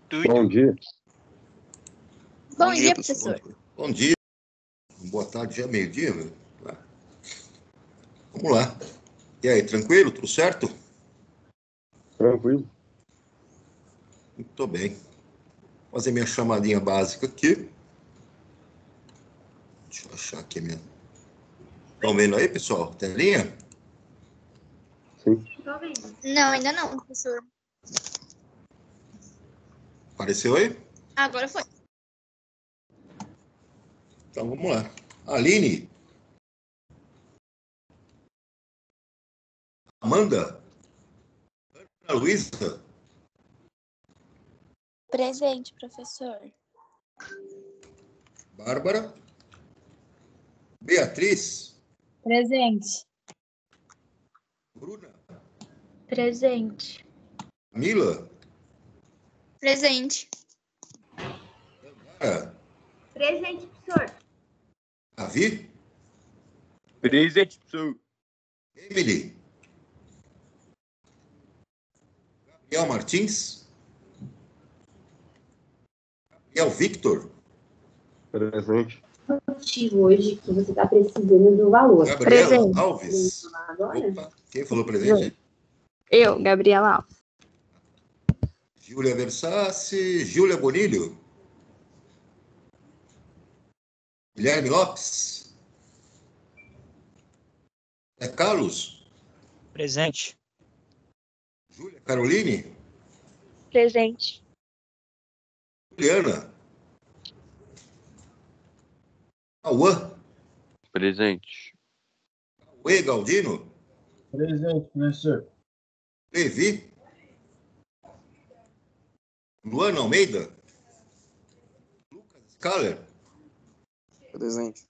Bom dia. Bom dia, professor. Bom dia. Boa tarde, já é meio-dia, meu. Vamos lá. E aí, tranquilo? Tudo certo? Tranquilo. Muito bem. Vou fazer minha chamadinha básica aqui. Deixa eu achar aqui minha... Estão vendo aí, pessoal? Telinha? Sim. Não, ainda não, professor. Apareceu aí? Agora foi. Então, vamos lá. Aline. Amanda. Ana Luísa. Presente, professor. Bárbara. Beatriz. Presente. Bruna. Presente. Camila. Presente. Dandara. Presente, professor. Davi. Presente, professor. Emily. Gabriel Martins. Gabriel Victor. Presente. Motivo hoje que você está precisando do valor. Gabriela Presente. Alves. Agora? Opa, quem falou presente? Eu, Gabriela Alves. Júlia Versace. Júlia Bonilho. Guilherme Lopes. Zé Carlos. Presente. Júlia Caroline. Presente. Juliana. Auã. Presente. Uê Galdino. Presente, professor. Levi. Luana Almeida. Lucas Scaler. Presente.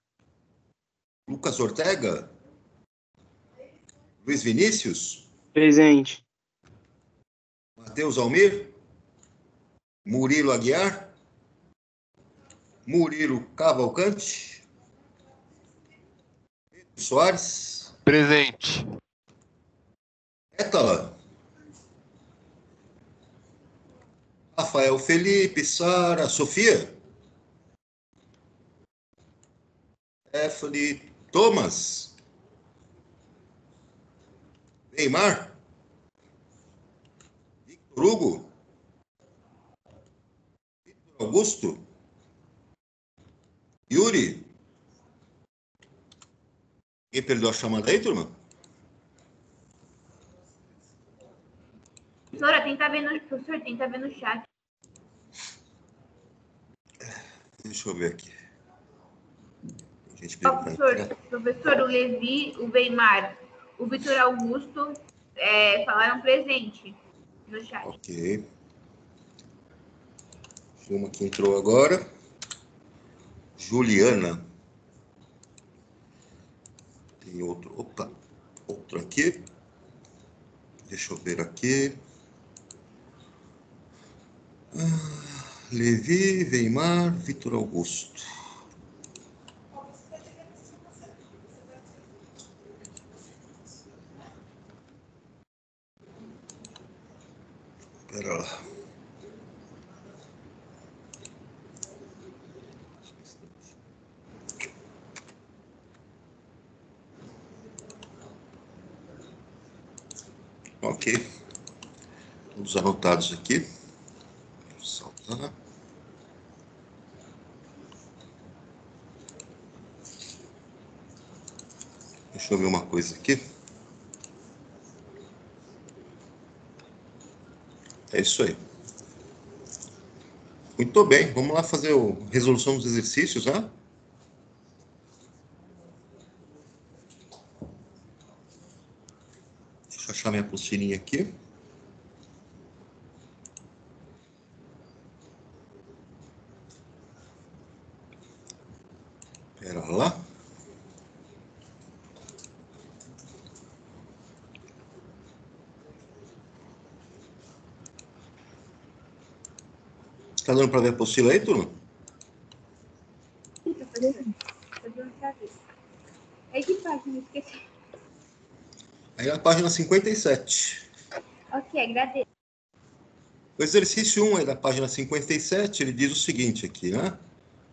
Lucas Ortega. Luiz Vinícius. Presente. Matheus Almir. Murilo Aguiar. Murilo Cavalcante. Pedro Soares. Presente. Étala. Rafael Felipe, Sara, Sofia. Stephanie Thomas. Neymar. Victor Hugo. Victor Augusto. Yuri. Quem perdeu a chamada aí, turma? Professora, professor, tenta ver no chat. Deixa eu ver aqui. Tem gente Ó, perguntando. professor, o Levi, o Weimar, o Vitor Augusto falaram presente no chat. Ok. Uma que entrou agora. Juliana. Tem outro. Opa. Outro aqui. Deixa eu ver aqui. Levi, Weimar, Vitor Augusto. Espera lá. Ok. Todos anotados aqui. Vou saltar. Deixa eu ver uma coisa aqui. É isso aí. Muito bem. Vamos lá fazer a resolução dos exercícios, né? Deixa eu achar minha apostilinha aqui. Espera lá. Está dando para ver a apostila aí, turma? Sim, professor. Tô dando pra ver. É que página? Esqueci. Aí na página 57. Ok, agradeço. O exercício 1 é da página 57, ele diz o seguinte aqui, né?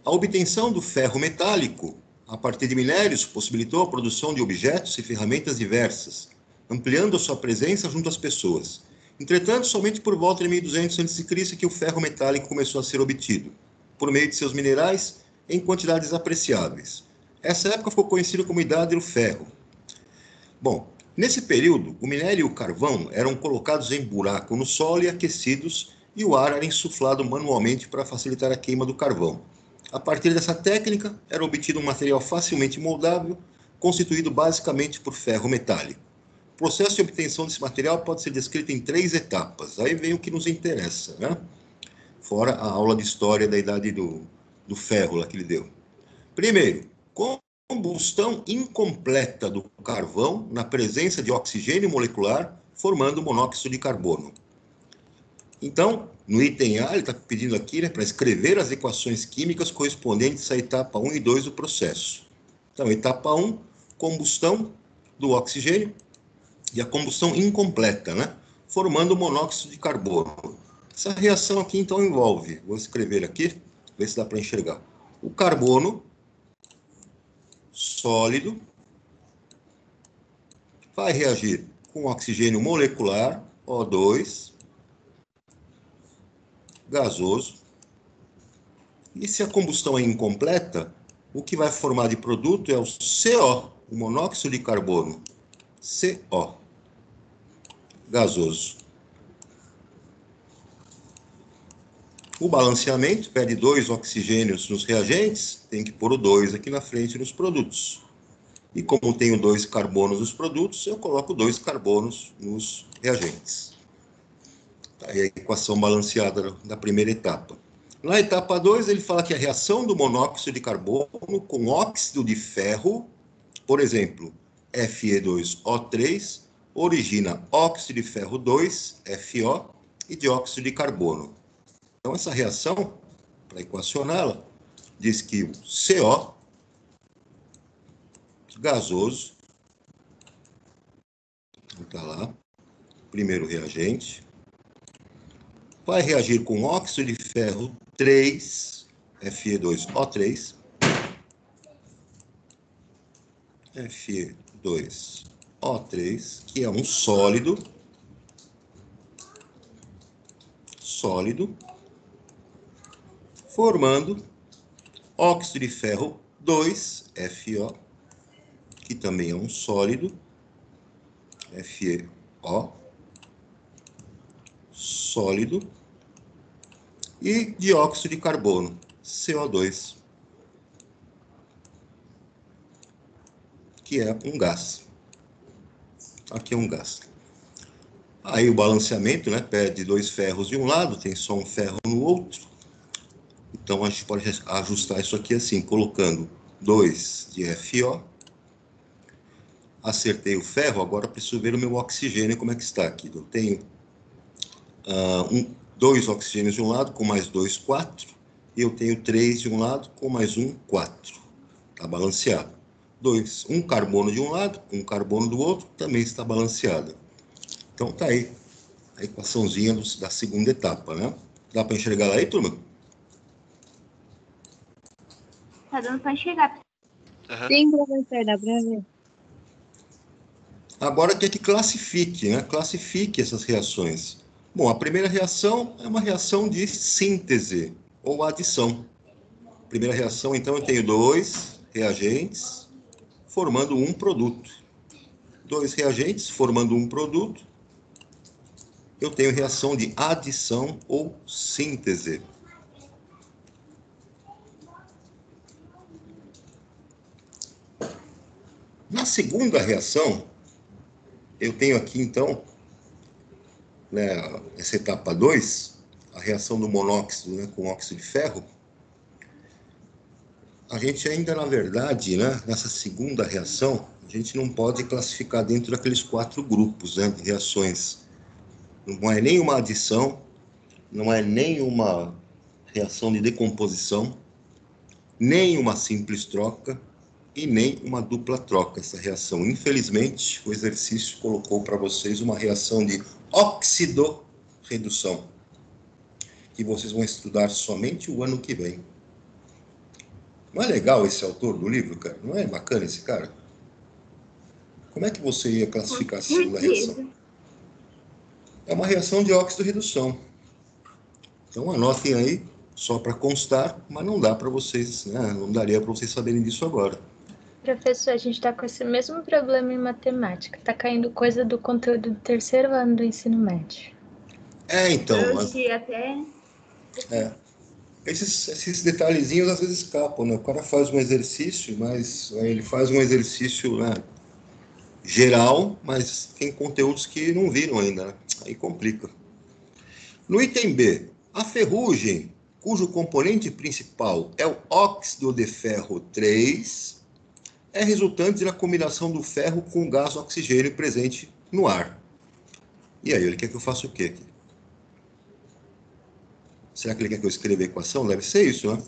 A obtenção do ferro metálico a partir de minérios possibilitou a produção de objetos e ferramentas diversas, ampliando a sua presença junto às pessoas. Entretanto, somente por volta de 1200 a.C. que o ferro metálico começou a ser obtido, por meio de seus minerais, em quantidades apreciáveis. Essa época ficou conhecida como Idade do Ferro. Bom, nesse período, o minério e o carvão eram colocados em buraco no solo e aquecidos, e o ar era insuflado manualmente para facilitar a queima do carvão. A partir dessa técnica, era obtido um material facilmente moldável, constituído basicamente por ferro metálico. O processo de obtenção desse material pode ser descrito em 3 etapas. Aí vem o que nos interessa, né? Fora a aula de história da idade do ferro lá que ele deu. Primeiro, combustão incompleta do carvão na presença de oxigênio molecular, formando monóxido de carbono. Então, no item A, ele está pedindo aqui, né, para escrever as equações químicas correspondentes à etapa 1 e 2 do processo. Então, etapa 1, combustão do oxigênio e a combustão incompleta, né, formando monóxido de carbono. Essa reação aqui, então, envolve, vou escrever aqui, ver se dá para enxergar, o carbono sólido vai reagir com oxigênio molecular, O2, gasoso. E se a combustão é incompleta, o que vai formar de produto é o CO, o monóxido de carbono, CO, gasoso. O balanceamento pede 2 oxigênios nos reagentes, tem que pôr o 2 aqui na frente nos produtos. E como tenho 2 carbonos nos produtos, eu coloco 2 carbonos nos reagentes. Aí a equação balanceada da primeira etapa. Na etapa 2, ele fala que a reação do monóxido de carbono com óxido de ferro, por exemplo, Fe2O3, origina óxido de ferro 2, FO, e dióxido de carbono. Então, essa reação, para equacioná-la, diz que o CO, gasoso, está lá, primeiro reagente, vai reagir com óxido de ferro 3, Fe2O3, Fe2O3, que é um sólido, formando óxido de ferro 2, FO, que também é um sólido, FeO, sólido, e dióxido de carbono, CO2, que é um gás. Aqui é um gás. Aí o balanceamento, né, pede 2 ferros de um lado, tem só um ferro no outro. Então a gente pode ajustar isso aqui assim, colocando 2 de FO. Acertei o ferro, agora preciso ver o meu oxigênio, como é que está aqui. Eu tenho 2 oxigênios de um lado, com mais 2, 4. E eu tenho 3 de um lado, com mais 1, 4. Está balanceado. 1 carbono de um lado, 1 carbono do outro, também está balanceado. Então tá aí a equaçãozinha da segunda etapa, né? Dá para enxergar aí, turma? Tá dando para enxergar. Sim, professor, dá para ver. Agora quer que classifique, né? Classifique essas reações. Bom, a primeira reação é uma reação de síntese ou adição. Primeira reação, então, eu tenho 2 reagentes formando um produto. 2 reagentes formando um produto. Eu tenho reação de adição ou síntese. Na segunda reação, eu tenho aqui, então, né, essa etapa 2, a reação do monóxido, né, com óxido de ferro. A gente ainda, na verdade, né, nessa segunda reação, a gente não pode classificar dentro daqueles 4 grupos, né, de reações. Não é nem uma adição, não é nem uma reação de decomposição, nem uma simples troca e nem uma dupla troca. Essa reação, infelizmente, o exercício colocou para vocês uma reação de oxidorredução. que vocês vão estudar somente o ano que vem. Não é legal esse autor do livro, cara? Não é bacana esse cara? Como é que você ia classificar a segunda reação? É uma reação de óxido-redução. Então, anotem aí, só para constar, mas não dá para vocês, né? Não daria para vocês saberem disso agora. Professor, a gente está com esse mesmo problema em matemática. Está caindo coisa do conteúdo do terceiro ano do ensino médio. Então... até... Esses detalhezinhos às vezes escapam, né? O cara faz um exercício, mas ele faz um exercício, né, geral, mas tem conteúdos que não viram ainda, né? Aí complica. No item B, a ferrugem, cujo componente principal é o óxido de ferro 3, é resultante da combinação do ferro com o gás oxigênio presente no ar. E aí, ele quer que eu faça o quê aqui? Será que ele quer que eu escreva a equação? Deve ser isso, né?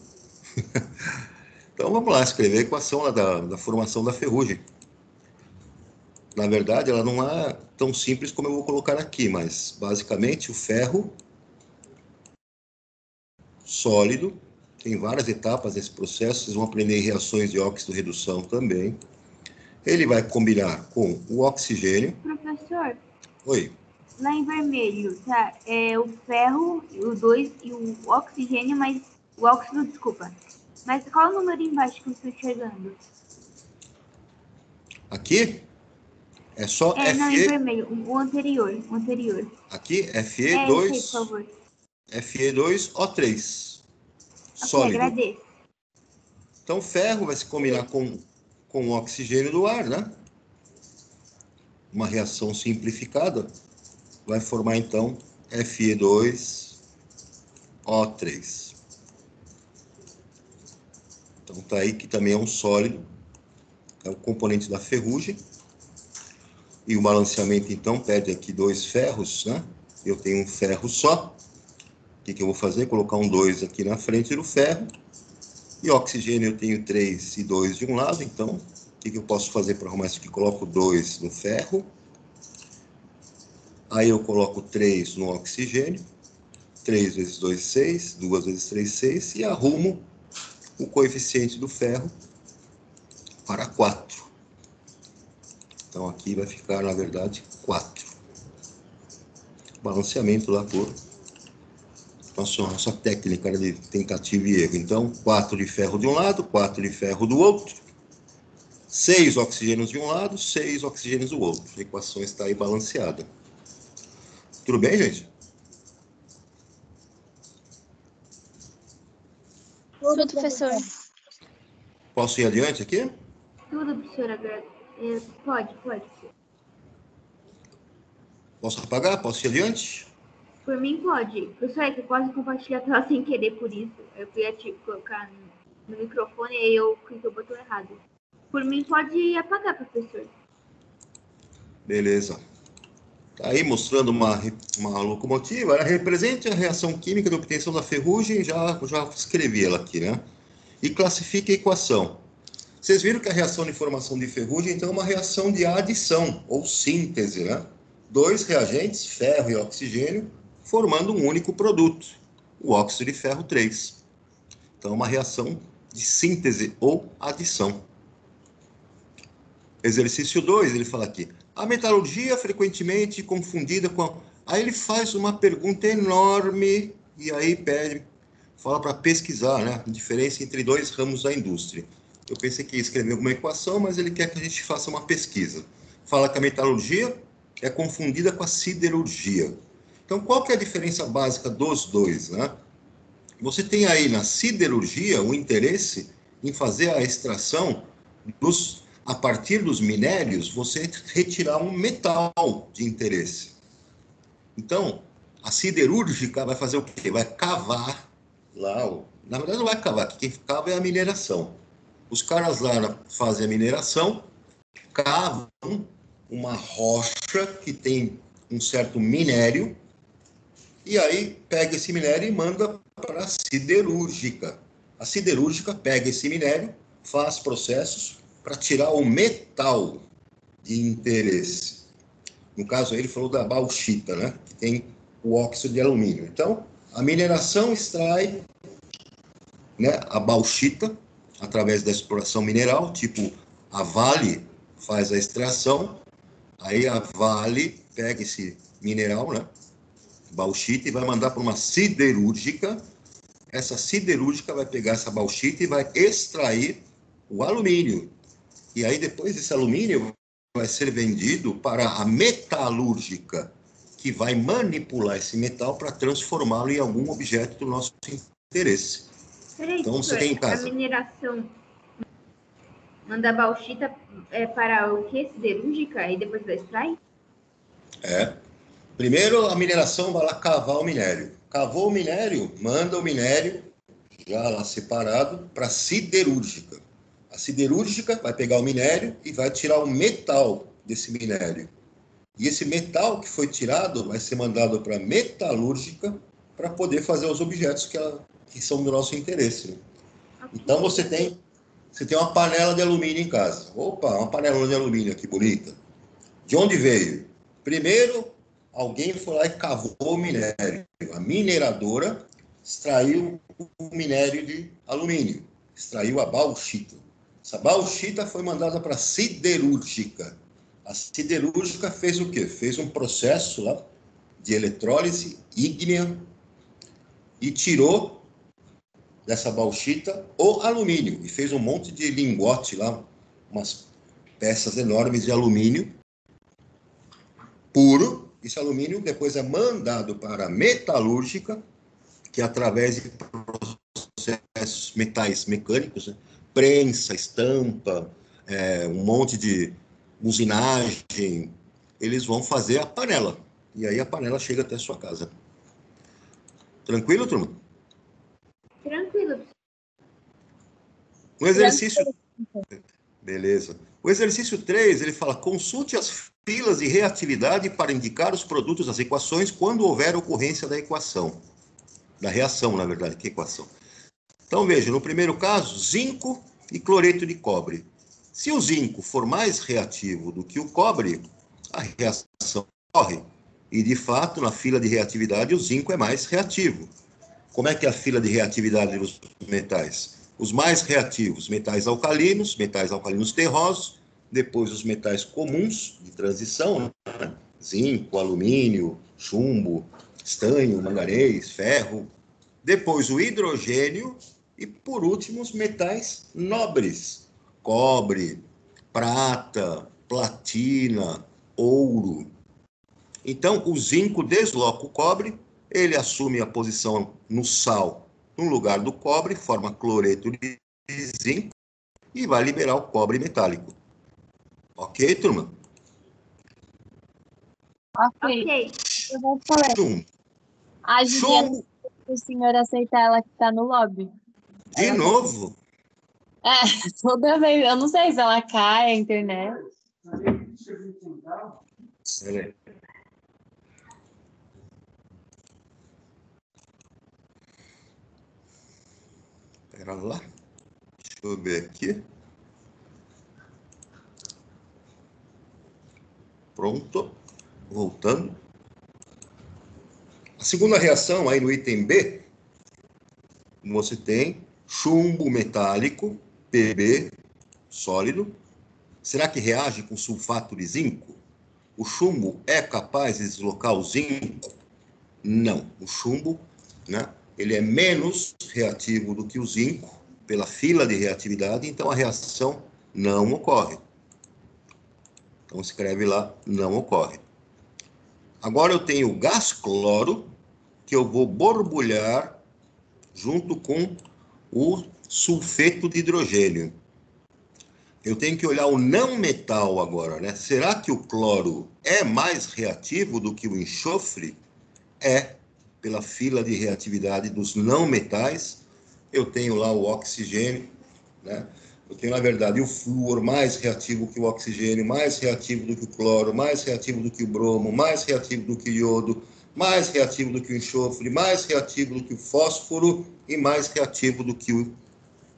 Então, vamos lá, escrever a equação lá da formação da ferrugem. Na verdade, ela não é tão simples como eu vou colocar aqui, mas, basicamente, o ferro sólido, tem várias etapas nesse processo, vocês vão aprender em reações de óxido-redução também. Ele vai combinar com o oxigênio. Professor? Oi. Lá em vermelho, tá? É o ferro, o 2 e o oxigênio, mas... O óxido, desculpa. Mas qual é o número embaixo que eu estou enxergando? Aqui? É só Fe... Não, em vermelho. O anterior. Aqui, Fe2... Por favor. Fe2O3. Ok, Sólido. agradeço. Então, ferro vai se combinar com o oxigênio do ar, né? Uma reação simplificada. Vai formar, então, Fe2O3. Então, tá aí que também é um sólido. É o componente da ferrugem. E o balanceamento, então, pede aqui 2 ferros, né? Eu tenho um ferro só. O que eu vou fazer? Colocar um 2 aqui na frente do ferro. E oxigênio eu tenho 3 e 2 de um lado. Então, o que eu posso fazer para arrumar isso aqui? Coloco 2 no ferro. Aí eu coloco 3 no oxigênio. 3 vezes 2, 6. 2 vezes 3, 6. E arrumo o coeficiente do ferro para 4. Então, aqui vai ficar, na verdade, 4. Balanceamento lá por nossa técnica de tentativa e erro. Então, 4 de ferro de um lado, 4 de ferro do outro. 6 oxigênios de um lado, 6 oxigênios do outro. A equação está aí balanceada. Tudo bem, gente? Tudo, professor. Posso ir adiante aqui? Tudo, professora. Pode. Posso apagar? Posso ir adiante? Por mim, pode. Professor, é que eu quase compartilhei a tela sem querer, por isso. Eu queria colocar no microfone e aí eu cliquei o botão errado. Por mim, pode apagar, professor. Beleza. Tá aí mostrando uma locomotiva. Ela representa a reação química de obtenção da ferrugem. Já escrevi ela aqui, né? E classifica a equação. Vocês viram que a reação de formação de ferrugem, então, é uma reação de adição, ou síntese, né? 2 reagentes, ferro e oxigênio, formando um único produto, o óxido de ferro 3. Então, uma reação de síntese ou adição. Exercício 2, ele fala aqui. A metalurgia é frequentemente confundida com... Aí ele faz uma pergunta enorme e aí fala para pesquisar, né? A diferença entre 2 ramos da indústria. Eu pensei que ia escrever alguma equação, mas ele quer que a gente faça uma pesquisa. Fala que a metalurgia é confundida com a siderurgia. Então, qual que é a diferença básica dos dois, né? Você tem aí na siderurgia o interesse em fazer a extração a partir dos minérios, você retirar um metal de interesse. Então, a siderúrgica vai fazer o quê? Vai cavar lá, na verdade não vai cavar, quem cava é a mineração. Os caras lá fazem a mineração, cavam uma rocha que tem um certo minério, e aí pega esse minério e manda para a siderúrgica. A siderúrgica pega esse minério, faz processos para tirar o metal de interesse. No caso, ele falou da bauxita, né? Que tem o óxido de alumínio. Então, A mineração extrai, né, a bauxita através da exploração mineral, tipo a Vale faz a extração, aí a Vale pega esse mineral, né, bauxita, e vai mandar para uma siderúrgica. Essa siderúrgica vai pegar essa bauxita e vai extrair o alumínio. E aí depois esse alumínio vai ser vendido para a metalúrgica, que vai manipular esse metal para transformá-lo em algum objeto do nosso interesse. Peraí, Então você tem em casa. A mineração manda bauxita para o que? Siderúrgica? E depois vai extrair? Primeiro a mineração vai lá cavar o minério. Cavou o minério, manda o minério, já lá separado, para a siderúrgica. A siderúrgica vai pegar o minério e vai tirar o metal desse minério. E esse metal que foi tirado vai ser mandado para a metalúrgica para poder fazer os objetos que são do nosso interesse. Né? Okay. Então você tem uma panela de alumínio em casa. Opa, uma panela de alumínio aqui bonita. De onde veio? Primeiro, alguém foi lá e cavou o minério. A mineradora extraiu o minério de alumínio, extraiu a bauxita. Essa bauxita foi mandada para a siderúrgica. A siderúrgica fez o quê? Fez um processo lá de eletrólise ígnea e tirou dessa bauxita o alumínio e fez um monte de lingote lá, umas peças enormes de alumínio puro. Esse alumínio depois é mandado para a metalúrgica, que através de processos metais mecânicos, né, prensa, estampa, um monte de usinagem, eles vão fazer a panela. E aí a panela chega até a sua casa. Tranquilo, turma? Tranquilo. O exercício... Beleza. O exercício 3, ele fala, consulte as filas de reatividade para indicar os produtos das equações quando houver ocorrência da equação. Da reação, na verdade, que equação. Então, veja, no primeiro caso, zinco e cloreto de cobre. Se o zinco for mais reativo do que o cobre, a reação ocorre. E, de fato, na fila de reatividade, o zinco é mais reativo. Como é que é a fila de reatividade dos metais? Os mais reativos, metais alcalinos terrosos, depois os metais comuns de transição, né? Zinco, alumínio, chumbo, estanho, manganês, ferro. Depois o hidrogênio e, por último, os metais nobres. Cobre, prata, platina, ouro. Então, o zinco desloca o cobre, ele assume a posição no sal, no lugar do cobre, forma cloreto de zinco e vai liberar o cobre metálico. Ok, turma? Ok. Eu vou falar. A Juliana, Chumbo. o senhor aceitar ela que tá no lobby. De novo? Toda vez. Eu não sei se ela cai a internet. Peraí. Pera lá. Deixa eu ver aqui. Pronto. Voltando. A segunda reação, aí no item B, você tem chumbo metálico, Pb, sólido. Será que reage com sulfato de zinco? O chumbo é capaz de deslocar o zinco? Não. O chumbo, né, ele é menos reativo do que o zinco, pela fila de reatividade, então a reação não ocorre. Então escreve lá, não ocorre. Agora eu tenho o gás cloro, que eu vou borbulhar junto com o sulfeto de hidrogênio. Eu tenho que olhar o não metal agora, né? Será que o cloro é mais reativo do que o enxofre? É, pela fila de reatividade dos não metais. Eu tenho lá o oxigênio, né? Eu tenho, na verdade, o flúor mais reativo que o oxigênio, mais reativo do que o cloro, mais reativo do que o bromo, mais reativo do que o iodo, mais reativo do que o enxofre, mais reativo do que o fósforo e mais reativo do que o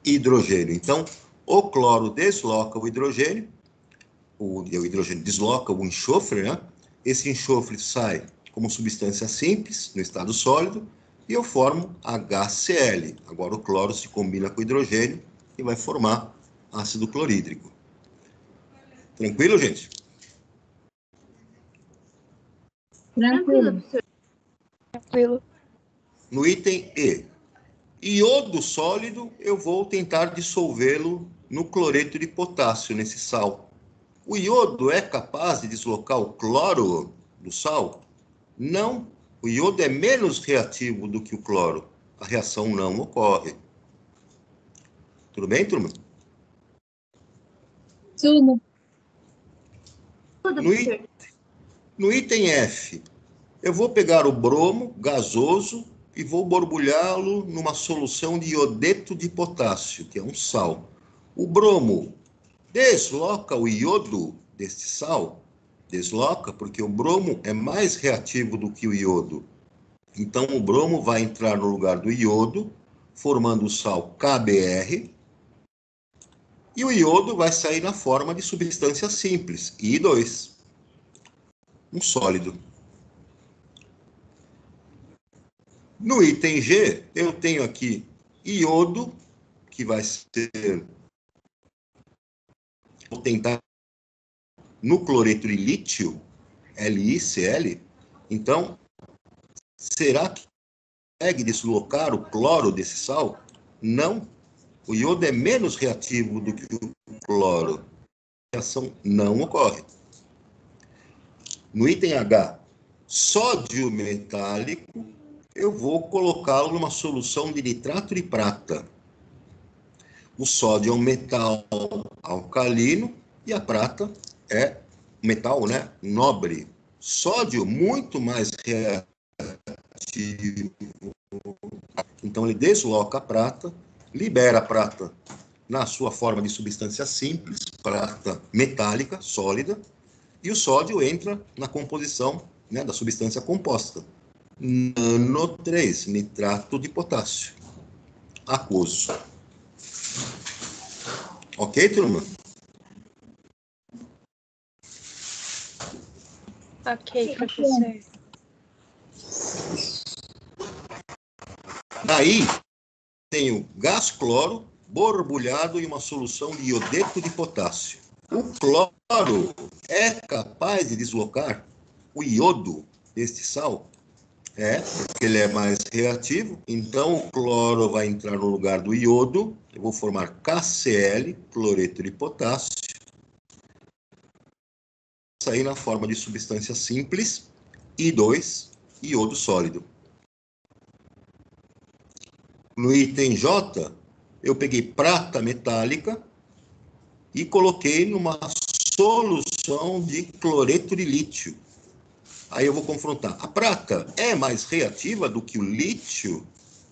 hidrogênio. Então, o cloro desloca o hidrogênio desloca o enxofre, né? Esse enxofre sai como substância simples, no estado sólido, e eu formo HCl. Agora o cloro se combina com o hidrogênio e vai formar ácido clorídrico. Tranquilo, gente? Tranquilo, professor. Tranquilo. No item E, iodo sólido, eu vou tentar dissolvê-lo no cloreto de potássio, nesse sal. O iodo é capaz de deslocar o cloro do sal? Não. O iodo é menos reativo do que o cloro. A reação não ocorre. Tudo bem, turma? Tudo. Tudo, No professor. No item F, eu vou pegar o bromo gasoso e vou borbulhá-lo numa solução de iodeto de potássio, que é um sal. O bromo desloca o iodo deste sal? Desloca, porque o bromo é mais reativo do que o iodo. Então, o bromo vai entrar no lugar do iodo, formando o sal KBr, e o iodo vai sair na forma de substância simples, I2, um sólido. No item G, eu tenho aqui iodo, que vai ser, vou tentar, no cloreto de lítio, LiCl. Então, será que consegue deslocar o cloro desse sal? Não. O iodo é menos reativo do que o cloro. A reação não ocorre. No item H, sódio metálico, eu vou colocá-lo numa solução de nitrato de prata. O sódio é um metal alcalino e a prata é metal, né, nobre. Sódio muito mais reativo. Então ele desloca a prata, libera a prata na sua forma de substância simples, prata metálica, sólida, e o sódio entra na composição, né, da substância composta. NaO3, nitrato de potássio, aquoso. Ok, turma? Ok, professor. Daí, tenho gás cloro borbulhado em uma solução de iodeto de potássio. O cloro é capaz de deslocar o iodo deste sal? É, porque ele é mais reativo. Então, o cloro vai entrar no lugar do iodo. Eu vou formar KCl, cloreto de potássio. Sair na forma de substância simples, I2, iodo sólido. No item J, eu peguei prata metálica e coloquei numa solução de cloreto de lítio. Aí eu vou confrontar. A prata é mais reativa do que o lítio?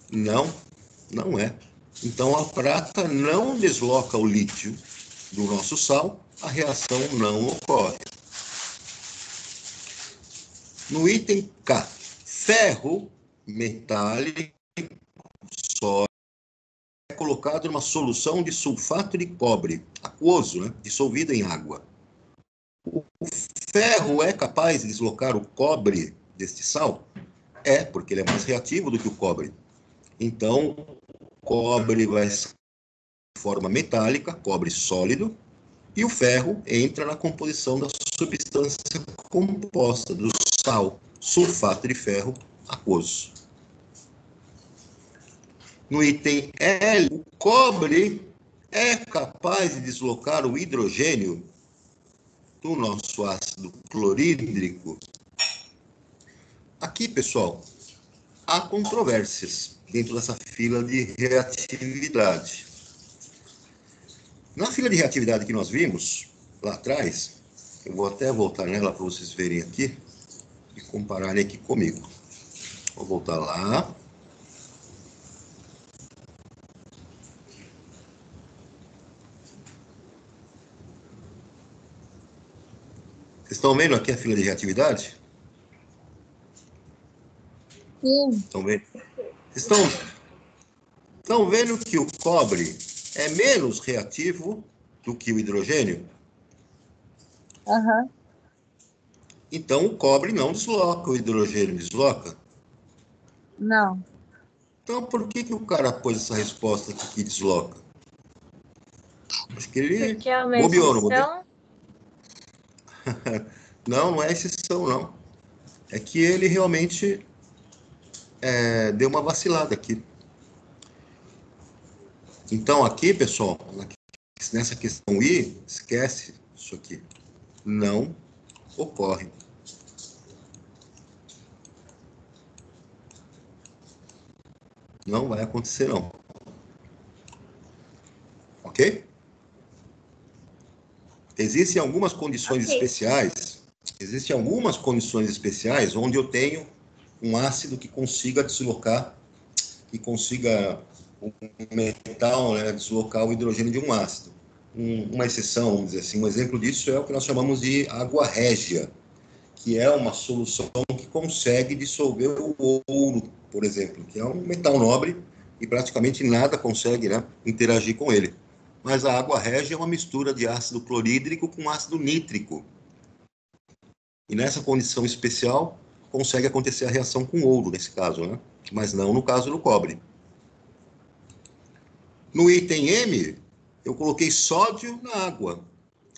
Não, não é. Então, a prata não desloca o lítio do nosso sal, a reação não ocorre. No item K, ferro metálico sólido é colocado numa solução de sulfato de cobre, aquoso, né, dissolvido em água. O ferro é capaz de deslocar o cobre deste sal? É, porque ele é mais reativo do que o cobre. Então, o cobre vai ser de forma metálica, cobre sólido, e o ferro entra na composição da substância composta do sal, sulfato de ferro aquoso. No item L, o cobre é capaz de deslocar o hidrogênio do nosso ácido clorídrico. Aqui, pessoal, há controvérsias dentro dessa fila de reatividade. Na fila de reatividade que nós vimos lá atrás, eu vou até voltar nela para vocês verem aqui e compararem aqui comigo. Vou voltar lá. Vocês estão vendo aqui a fila de reatividade? Sim. Estão vendo? Estão vendo que o cobre é menos reativo do que o hidrogênio? Aham. Então, o cobre não desloca, o hidrogênio desloca? Não. Então, por que o cara pôs essa resposta aqui que desloca? Acho que ele Porque é uma bobeou, não bobeou? exceção. Não, não é exceção, não. É que ele realmente deu uma vacilada aqui. Então, aqui, pessoal, nessa questão I, esquece isso aqui. Não ocorre. Não vai acontecer, não. Ok? Existem algumas condições especiais. Existem algumas condições especiais onde eu tenho um ácido que consiga deslocar, que consiga um metal, né, deslocar o hidrogênio de um ácido. Uma exceção, vamos dizer assim, um exemplo disso é o que nós chamamos de água régia, que é uma solução que consegue dissolver o ouro, por exemplo, que é um metal nobre e praticamente nada consegue, né, interagir com ele. Mas a água régia é uma mistura de ácido clorídrico com ácido nítrico. E nessa condição especial, consegue acontecer a reação com ouro, nesse caso, né? Mas não no caso do cobre. No item M, eu coloquei sódio na água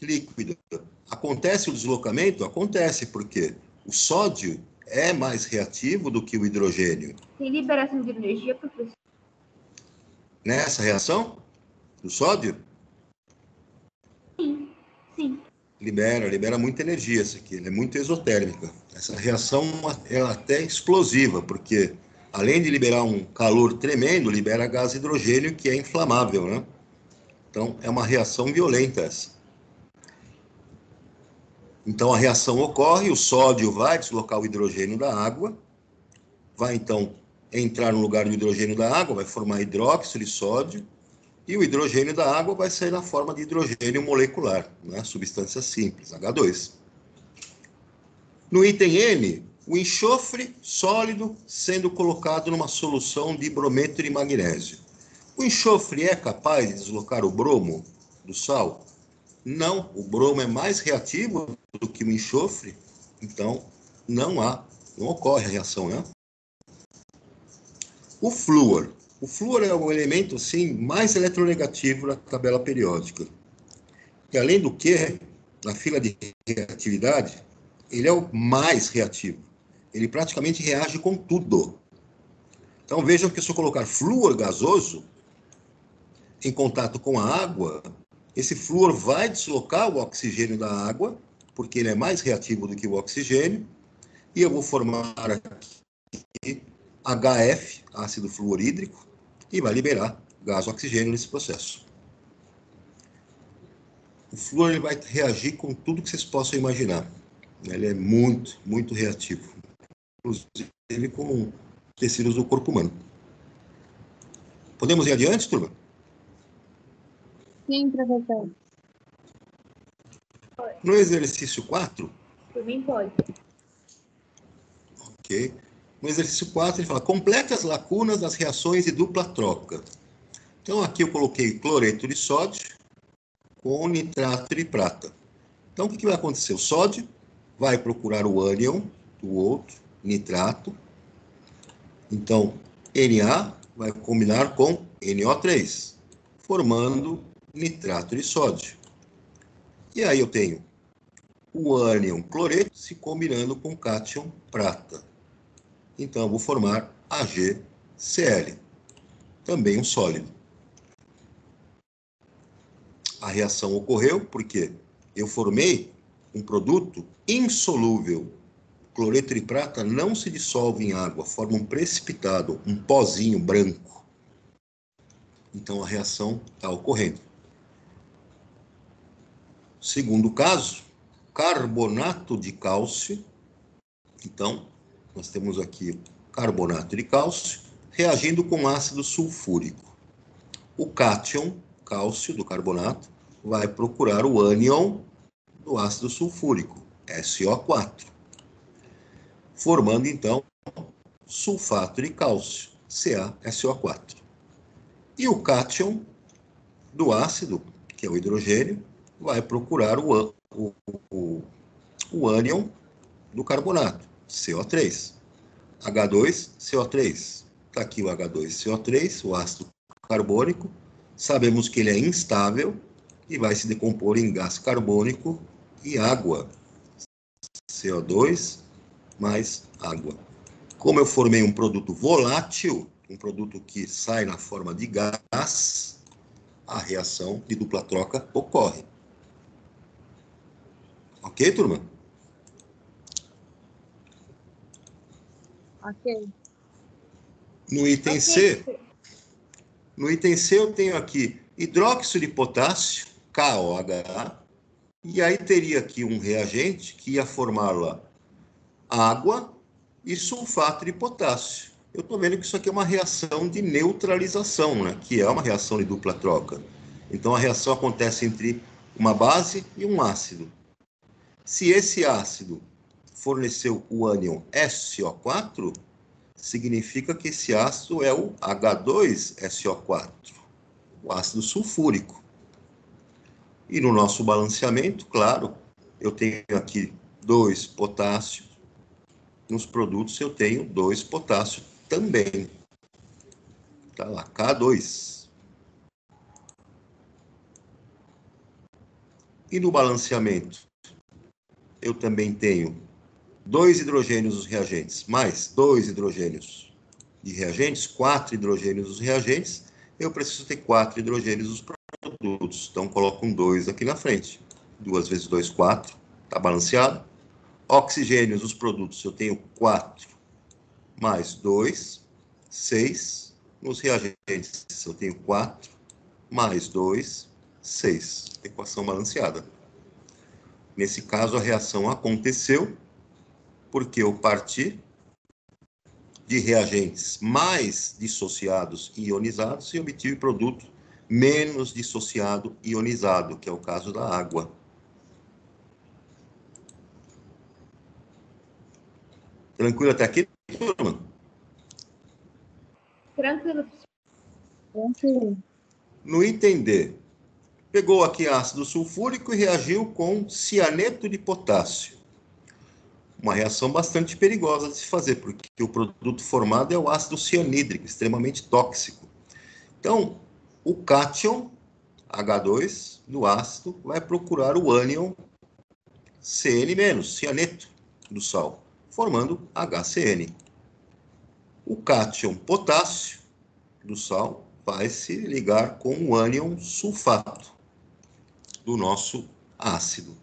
líquida. Acontece o deslocamento? Acontece, porque o sódio é mais reativo do que o hidrogênio. Tem liberação de energia, professor? Nessa reação do sódio, Sim. libera muita energia isso aqui, ela é muito exotérmica. Essa reação é até explosiva, porque além de liberar um calor tremendo, libera gás hidrogênio, que é inflamável, né? Então, é uma reação violenta essa. Então, a reação ocorre, o sódio vai deslocar o hidrogênio da água, vai, então, entrar no lugar do hidrogênio da água, vai formar hidróxido de sódio, e o hidrogênio da água vai sair na forma de hidrogênio molecular, né? Substância simples, H2. No item N, o enxofre sólido sendo colocado numa solução de brometo de magnésio. O enxofre é capaz de deslocar o bromo do sal? Não, o bromo é mais reativo do que o enxofre, então não ocorre a reação, né? O flúor. O flúor é o elemento, sim, mais eletronegativo da tabela periódica. E, além do que, na fila de reatividade, ele é o mais reativo. Ele praticamente reage com tudo. Então, vejam que se eu colocar flúor gasoso em contato com a água, esse flúor vai deslocar o oxigênio da água, porque ele é mais reativo do que o oxigênio, e eu vou formar aqui HF, ácido fluorídrico, e vai liberar gás oxigênio nesse processo. O flúor ele vai reagir com tudo que vocês possam imaginar. Ele é muito, muito reativo, inclusive com tecidos do corpo humano. Podemos ir adiante, turma? Sim, professor. No exercício 4, Por mim, pode. ok. No exercício 4, ele fala, complete as lacunas das reações de dupla troca. Então, aqui eu coloquei cloreto de sódio com nitrato de prata. Então, o que vai acontecer? O sódio vai procurar o ânion do outro, nitrato. Então, Na vai combinar com NO3, formando nitrato de sódio. E aí eu tenho o ânion cloreto se combinando com cátion prata. Então, eu vou formar AgCl, também um sólido. A reação ocorreu porque eu formei um produto insolúvel. Cloreto de prata não se dissolve em água, forma um precipitado, um pozinho branco. Então, a reação está ocorrendo. Segundo caso, carbonato de cálcio. Então, nós temos aqui carbonato de cálcio reagindo com ácido sulfúrico. O cátion, cálcio do carbonato, vai procurar o ânion do ácido sulfúrico, SO4, formando, então, sulfato de cálcio, CaSO4. E o cátion do ácido, que é o hidrogênio, vai procurar o ânion do carbonato, CO3. H2, CO3. Está aqui o H2CO3, o ácido carbônico. Sabemos que ele é instável e vai se decompor em gás carbônico e água. CO2 mais água. Como eu formei um produto volátil, um produto que sai na forma de gás, a reação de dupla troca ocorre. Ok, turma? Ok. No item C, eu tenho aqui hidróxido de potássio, KOH, e aí teria aqui um reagente que ia formar lá água e sulfato de potássio. Eu estou vendo que isso aqui é uma reação de neutralização, né? Que é uma reação de dupla troca. Então, a reação acontece entre uma base e um ácido. Se esse ácido forneceu o ânion SO4, significa que esse ácido é o H2SO4, o ácido sulfúrico. E no nosso balanceamento, claro, eu tenho aqui 2 potássios. Nos produtos eu tenho 2 potássio também. Tá lá, K2. E no balanceamento, eu também tenho 2 hidrogênios dos reagentes, mais 2 hidrogênios de reagentes, 4 hidrogênios dos reagentes. Eu preciso ter 4 hidrogênios dos produtos. Então, coloco um 2 aqui na frente. 2 vezes 2, 4. Está balanceado. Oxigênios dos produtos, eu tenho 4 mais 2, 6. Nos reagentes, eu tenho 4 mais 2, 6. Equação balanceada. Nesse caso, a reação aconteceu porque eu parti de reagentes mais dissociados e ionizados e obtive produto menos dissociado e ionizado, que é o caso da água. Tranquilo até aqui, turma? Tranquilo. No item D, pegou aqui ácido sulfúrico e reagiu com cianeto de potássio. Uma reação bastante perigosa de se fazer, porque o produto formado é o ácido cianídrico, extremamente tóxico. Então, o cátion, H2, do ácido, vai procurar o ânion Cn-, cianeto do sal, formando HCN. O cátion potássio do sal vai se ligar com o ânion sulfato do nosso ácido.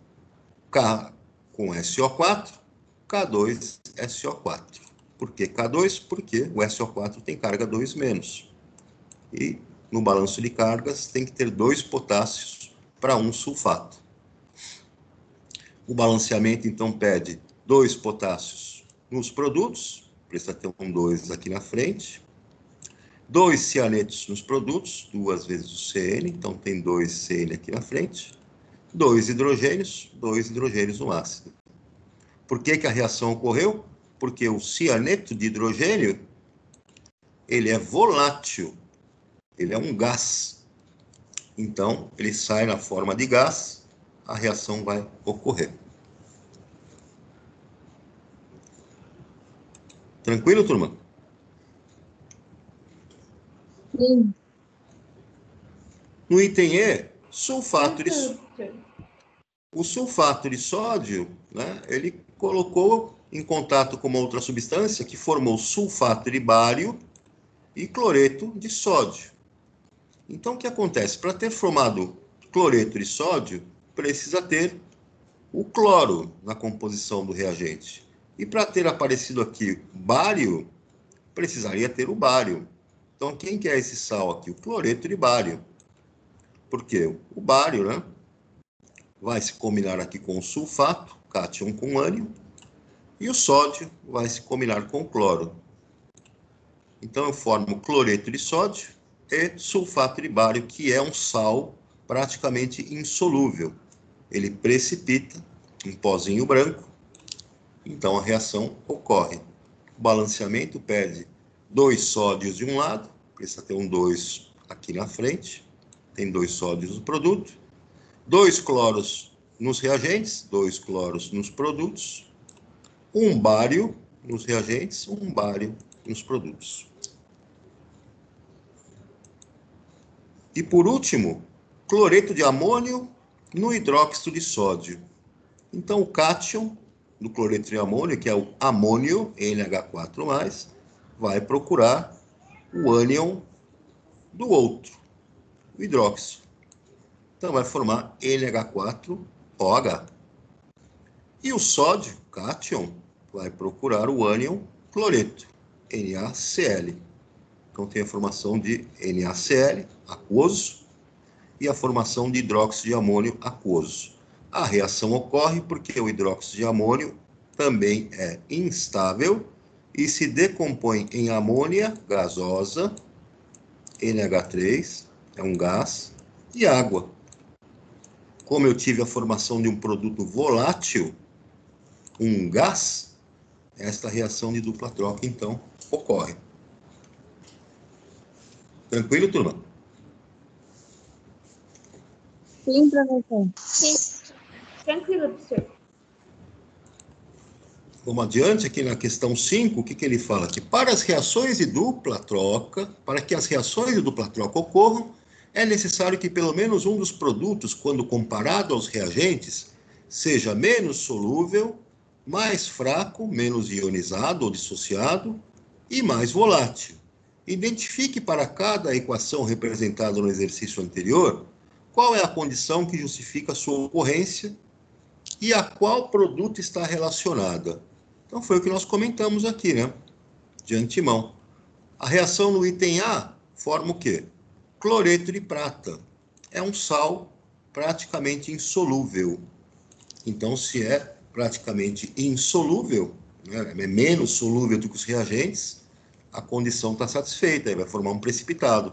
K com SO4, K2SO4. Por que K2? Porque o SO4 tem carga 2-. E no balanço de cargas tem que ter 2 potássios para um sulfato. O balanceamento, então, pede 2 potássios nos produtos, precisa ter um 2 aqui na frente. 2 cianetos nos produtos, 2 vezes o CN, então tem 2 CN aqui na frente. 2 hidrogênios no ácido. Por que a reação ocorreu? Porque o cianeto de hidrogênio, ele é volátil, ele é um gás. Então, ele sai na forma de gás, a reação vai ocorrer. Tranquilo, turma? Sim. No item E, sulfato de o sulfato de sódio, né, ele colocou em contato com uma outra substância que formou sulfato de bário e cloreto de sódio. Então, o que acontece? Para ter formado cloreto de sódio, precisa ter o cloro na composição do reagente. E para ter aparecido aqui bário, precisaria ter o bário. Então, quem que é esse sal aqui? O cloreto de bário. Por quê? O bário, né, vai se combinar aqui com o sulfato, cátion com ânion, e o sódio vai se combinar com o cloro. Então, eu formo cloreto de sódio e sulfato de bário, que é um sal praticamente insolúvel. Ele precipita um pozinho branco, então a reação ocorre. O balanceamento pede 2 sódios de um lado, precisa ter um 2 aqui na frente, tem 2 sódios no produto, 2 cloros nos reagentes, 2 cloros nos produtos, um bário nos reagentes, um bário nos produtos. E por último, cloreto de amônio no hidróxido de sódio. Então, o cátion do cloreto de amônio, que é o amônio, NH4+, vai procurar o ânion do outro, o hidróxido. Então, vai formar NH4OH. E o sódio, cátion, vai procurar o ânion cloreto, NaCl. Então, tem a formação de NaCl, aquoso, e a formação de hidróxido de amônio aquoso. A reação ocorre porque o hidróxido de amônio também é instável e se decompõe em amônia gasosa, NH3, é um gás, e água. Como eu tive a formação de um produto volátil, um gás, esta reação de dupla troca, então, ocorre. Tranquilo, turma? Sim, professor. Sim. Tranquilo, professor. Vamos adiante aqui na questão 5, o que ele fala? Que para as reações de dupla troca, para que as reações de dupla troca ocorram, é necessário que pelo menos um dos produtos, quando comparado aos reagentes, seja menos solúvel, mais fraco, menos ionizado ou dissociado e mais volátil. Identifique para cada equação representada no exercício anterior qual é a condição que justifica a sua ocorrência e a qual produto está relacionada. Então, foi o que nós comentamos aqui, né? De antemão. A reação no item A forma o quê? Cloreto de prata. É um sal praticamente insolúvel. Então, se é praticamente insolúvel, né, é menos solúvel do que os reagentes, a condição está satisfeita, aí vai formar um precipitado.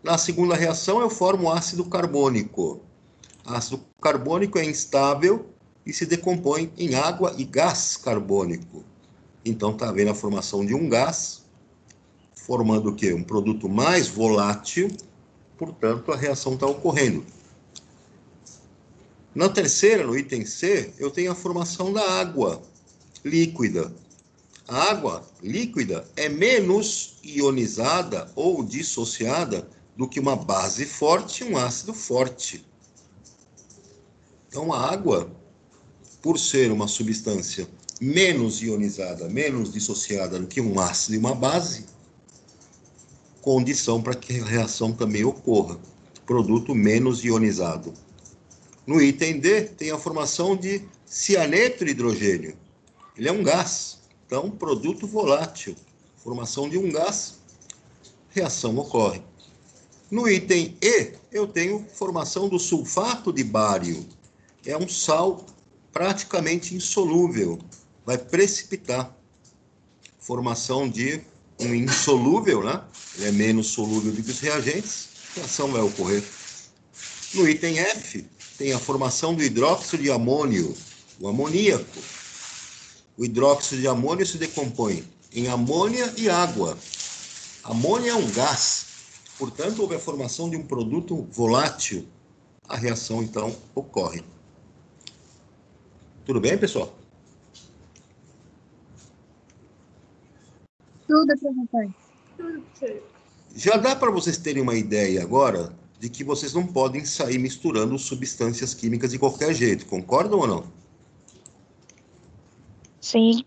Na segunda reação, eu formo ácido carbônico. Ácido carbônico é instável e se decompõe em água e gás carbônico. Então, está havendo a formação de um gás, formando o quê? Um produto mais volátil, portanto, a reação está ocorrendo. Na terceira, no item C, eu tenho a formação da água líquida. A água líquida é menos ionizada ou dissociada do que uma base forte e um ácido forte. Então, a água, por ser uma substância menos ionizada, menos dissociada do que um ácido e uma base, condição para que a reação também ocorra. Produto menos ionizado. No item D, tem a formação de cianeto de hidrogênio. Ele é um gás, então, produto volátil. Formação de um gás, reação ocorre. No item E, eu tenho formação do sulfato de bário. É um sal praticamente insolúvel, vai precipitar. Formação de um insolúvel, né? Ele é menos solúvel do que os reagentes, a reação vai ocorrer. No item F, tem a formação do hidróxido de amônio, o amoníaco. O hidróxido de amônio se decompõe em amônia e água. Amônia é um gás, portanto, houve a formação de um produto volátil. A reação, então, ocorre. Tudo bem, pessoal? Tudo, professor. Tudo, professor. Já dá para vocês terem uma ideia agora de que vocês não podem sair misturando substâncias químicas de qualquer jeito, concordam ou não? Sim.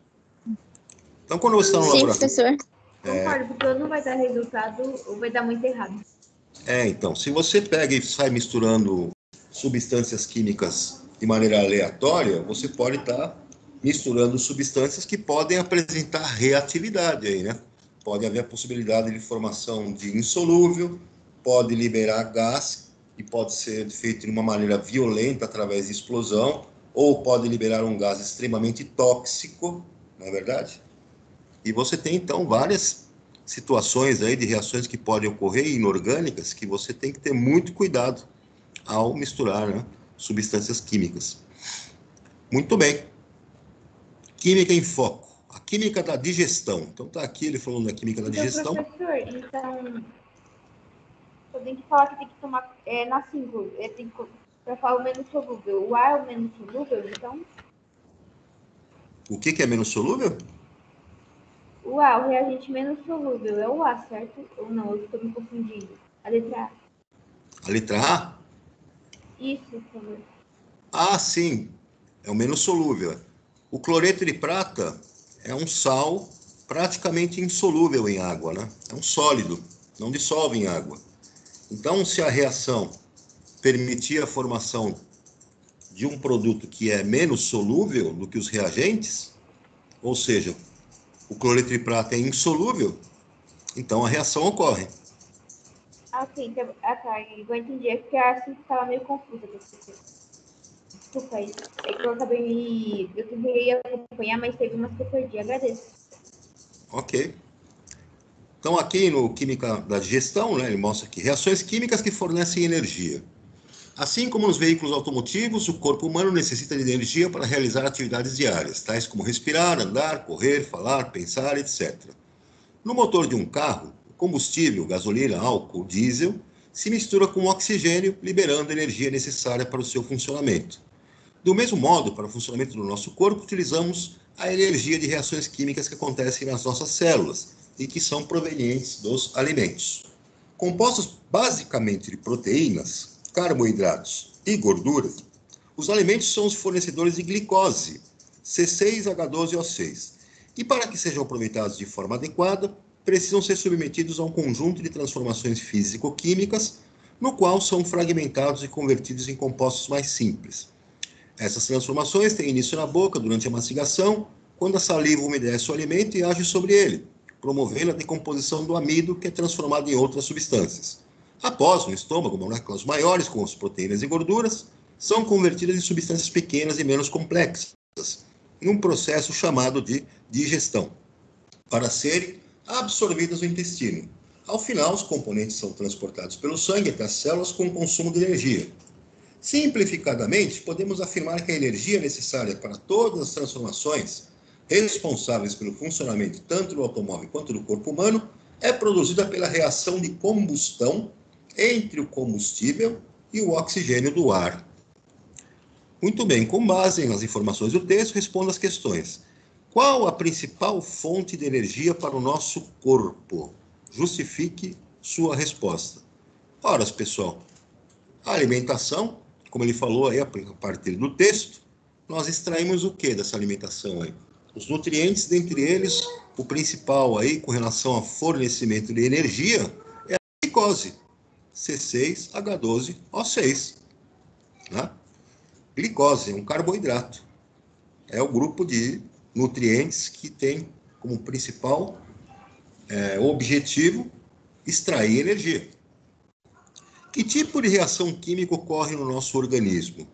Então, quando você está no Sim, laboratório... professor. Concordo, porque ou não vai dar resultado ou vai dar muito errado. Então, se você pega e sai misturando substâncias químicas de maneira aleatória, você pode estar misturando substâncias que podem apresentar reatividade aí, né? Pode haver a possibilidade de formação de insolúvel, pode liberar gás, e pode ser feito de uma maneira violenta através de explosão, ou pode liberar um gás extremamente tóxico, não é verdade? E você tem, então, várias situações aí de reações que podem ocorrer inorgânicas que você tem que ter muito cuidado ao misturar, né, substâncias químicas. Muito bem. Química em foco. A química da digestão. Então, está aqui ele falando da química da digestão. Professor, então, eu tenho que falar que tem que tomar na 5, para falar o menos solúvel. O A é o menos solúvel, então? O que é menos solúvel? O A, o reagente menos solúvel, é o A, certo? Ou não, eu estou me confundindo. A letra A. A letra A? Isso, por favor. Ah, sim, é o menos solúvel. O cloreto de prata é um sal praticamente insolúvel em água, né? É um sólido, não dissolve em água. Então, se a reação permitir a formação de um produto que é menos solúvel do que os reagentes, ou seja, o cloreto de prata é insolúvel, então a reação ocorre. Ah, ok. Então, tá. Agora entendi. É porque a Cintia estava meio confusa. Desculpa aí. É que eu acabei... Eu tentei acompanhar, mas teve umas que eu perdi. Agradeço. Ok. Então, aqui no Química da Digestão, né, ele mostra aqui reações químicas que fornecem energia. Assim como nos veículos automotivos, o corpo humano necessita de energia para realizar atividades diárias, tais como respirar, andar, correr, falar, pensar, etc. No motor de um carro, o combustível, gasolina, álcool, diesel, se mistura com o oxigênio, liberando a energia necessária para o seu funcionamento. Do mesmo modo, para o funcionamento do nosso corpo, utilizamos a energia de reações químicas que acontecem nas nossas células e que são provenientes dos alimentos. Compostos basicamente de proteínas, carboidratos e gorduras, os alimentos são os fornecedores de glicose, C6H12O6. E para que sejam aproveitados de forma adequada, precisam ser submetidos a um conjunto de transformações físico-químicas, no qual são fragmentados e convertidos em compostos mais simples. Essas transformações têm início na boca durante a mastigação, quando a saliva umedece o alimento e age sobre ele, promovendo a decomposição do amido, que é transformado em outras substâncias. Após, no estômago, moléculas maiores, como as proteínas e gorduras, são convertidas em substâncias pequenas e menos complexas, em um processo chamado de digestão, para serem absorvidas no intestino. Ao final, os componentes são transportados pelo sangue até as células com o consumo de energia. Simplificadamente, podemos afirmar que a energia necessária para todas as transformações responsáveis pelo funcionamento tanto do automóvel quanto do corpo humano é produzida pela reação de combustão entre o combustível e o oxigênio do ar. Muito bem, com base nas informações do texto, responda as questões. Qual a principal fonte de energia para o nosso corpo? Justifique sua resposta. Ora, pessoal, a alimentação, como ele falou aí a partir do texto, nós extraímos o que dessa alimentação aí? Os nutrientes, dentre eles, o principal aí com relação ao fornecimento de energia é a glicose, C6H12O6. Né? Glicose é um carboidrato. É o grupo de nutrientes que tem como principal objetivo extrair energia. Que tipo de reação química ocorre no nosso organismo?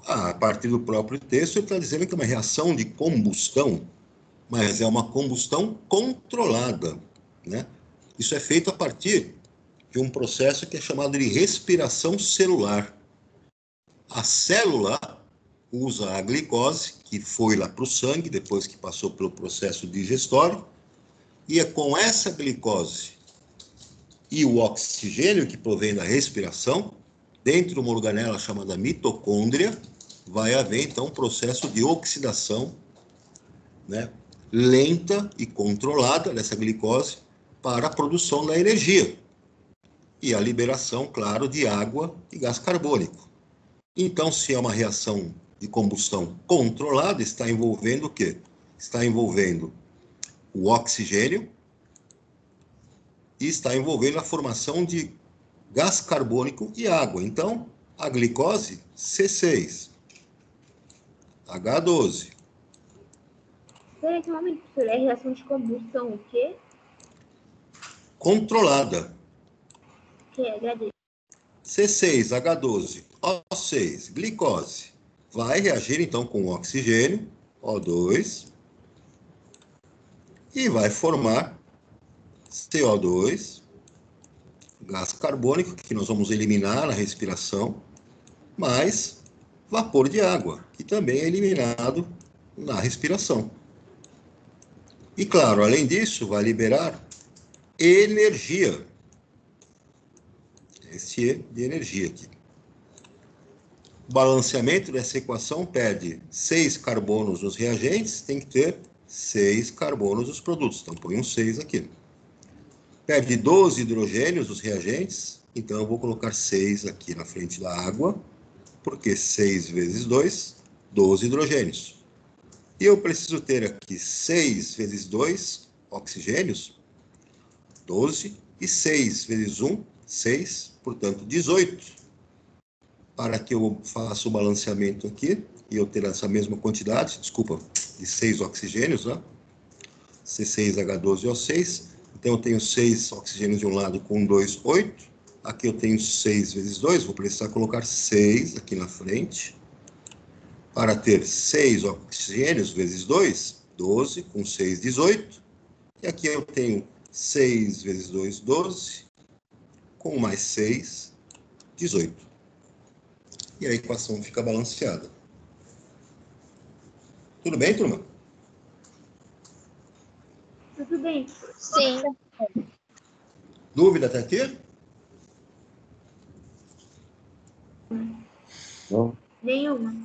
A partir do próprio texto, ele está dizendo que é uma reação de combustão, mas é uma combustão controlada, né? Isso é feito a partir de um processo que é chamado de respiração celular. A célula usa a glicose, que foi lá para o sangue, depois que passou pelo processo digestório, e é com essa glicose e o oxigênio que provém da respiração, dentro de uma organela chamada mitocôndria, vai haver, então, um processo de oxidação, né, lenta e controlada dessa glicose para a produção da energia. E a liberação, claro, de água e gás carbônico. Então, se é uma reação de combustão controlada, está envolvendo o quê? Está envolvendo o oxigênio e está envolvendo a formação de gás carbônico e água. Então, a glicose, C6, H12. Peraí, que momento, professor. É reação de combustão o quê? Controlada. Que é HD. C6, H12, O6, glicose. Vai reagir, então, com o oxigênio, O2, e vai formar CO2, gás carbônico, que nós vamos eliminar na respiração, mais vapor de água, que também é eliminado na respiração. E, claro, além disso, vai liberar energia. Esse E de energia aqui. O balanceamento dessa equação pede 6 carbonos nos reagentes, tem que ter 6 carbonos nos produtos. Então, põe um 6 aqui. Perde 12 hidrogênios nos reagentes, Então, eu vou colocar 6 aqui na frente da água, porque 6 vezes 2, 12 hidrogênios. E eu preciso ter aqui 6 vezes 2 oxigênios, 12, e 6 vezes 1, 6, portanto, 18. Para que eu faça o balanceamento aqui, e eu ter essa mesma quantidade, desculpa, de 6 oxigênios, né? C6H12O6. Então, eu tenho 6 oxigênios de um lado com 2, 8. Aqui eu tenho 6 vezes 2, vou precisar colocar 6 aqui na frente. Para ter 6 oxigênios vezes 2, 12, com 6, 18. E aqui eu tenho 6 vezes 2, 12, com mais 6, 18. E a equação fica balanceada. Tudo bem, turma? Tudo bem. Sim. Dúvida até aqui? Não. Nenhuma.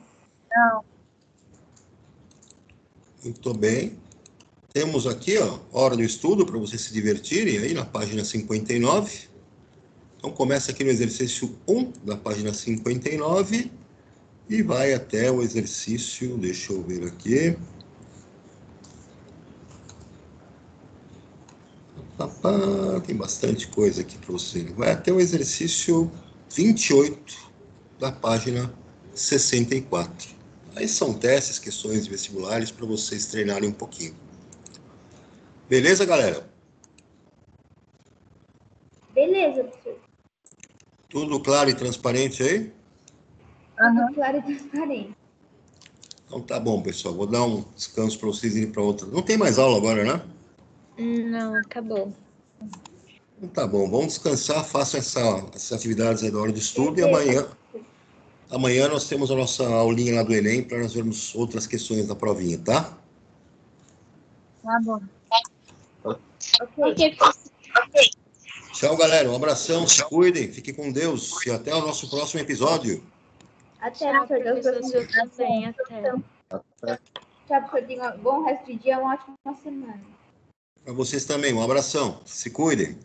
Muito bem. Temos aqui, ó, hora do estudo, para vocês se divertirem, aí na página 59. Então, começa aqui no exercício 1 da página 59 e vai até o exercício, deixa eu ver aqui. Tem bastante coisa aqui para você. Vai até o exercício 28 da página 64. Aí são testes, questões vestibulares para vocês treinarem um pouquinho. Beleza, galera? Beleza, professor. Tudo claro e transparente aí? Tudo claro e transparente. Então tá bom, pessoal. Vou dar um descanso para vocês irem para outra. Não tem mais aula agora, né? Não, acabou. Então tá bom. Vamos descansar, façam essas atividades aí da hora do estudo e amanhã nós temos a nossa aulinha lá do Enem para nós vermos outras questões da provinha, tá? Tá bom. Ok. Tchau, galera. Um abração. Se cuidem. Fiquem com Deus. E até o nosso próximo episódio. Até, Tchau, professor. Deus professor, abençoe. também, até. Tchau, professor. Tenha um bom resto de dia, uma ótima semana. Para vocês também. Um abração. Se cuidem.